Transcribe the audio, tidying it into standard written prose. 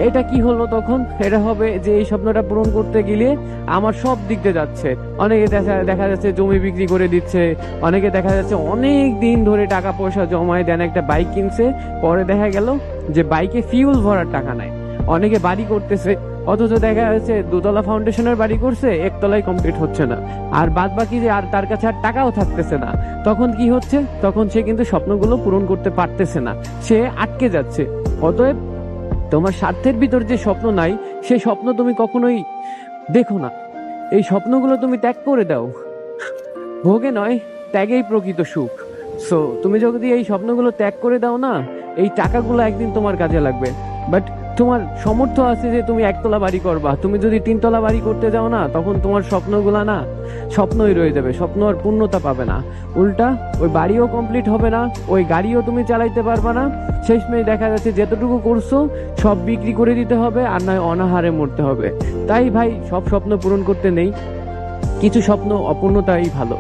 এটা কি হলো তখন? এটা হবে যে এই স্বপ্নটা পূরণ করতে গেলে আমার সব দিক দিয়ে যাচ্ছে। অনেকে দেখা যাচ্ছে জমি বিক্রি করে দিচ্ছে, অনেকে দেখা যাচ্ছে অনেক দিন ধরে টাকা পয়সা জমায় দেন, একটা বাইক কিনছে, পরে দেখা গেল যে বাইকে ফিউল ভরার টাকা নাই। অনেকে বাড়ি করতেছে, অথচ দেখা যাচ্ছে দোতলা ফাউন্ডেশনের বাড়ি করছে, একতলায় কমপ্লিট হচ্ছে না, আর বাদ বাকি যে আর তার কাছে আর টাকাও থাকতেছে না। তখন কি হচ্ছে? তখন সে কিন্তু স্বপ্নগুলো পূরণ করতে পারতেছে না, সে আটকে যাচ্ছে। অতএব তোমার স্বার্থের ভিতর যে স্বপ্ন নাই, সেই স্বপ্ন তুমি কখনোই দেখো না। এই স্বপ্নগুলো তুমি ত্যাগ করে দাও। ভোগে নয়, ত্যাগেই প্রকৃত সুখ। সো তুমি যদি এই স্বপ্নগুলো ত্যাগ করে দাও না, এই টাকাগুলো একদিন তোমার কাজে লাগবে। বাট তোমার সামর্থ্য আছে যে তুমি একতলা বাড়ি করবা, তুমি যদি তিনতলা বাড়ি করতে যাও না, তখন তোমার স্বপ্নগুলা না স্বপ্নই রয়ে যাবে, স্বপ্ন আর পূর্ণতা পাবে না। উল্টা ওই বাড়িও কমপ্লিট হবে না, ওই গাড়িও তুমি চালাইতে পারবা না। শেষমেশ দেখা যাচ্ছে যেতটুকু করছো সব বিক্রি করে দিতে হবে, আর নয় অনাহারে মরতে হবে। তাই ভাই, সব স্বপ্ন পূরণ করতে নেই, কিছু স্বপ্ন অপূর্ণতাই ভালো।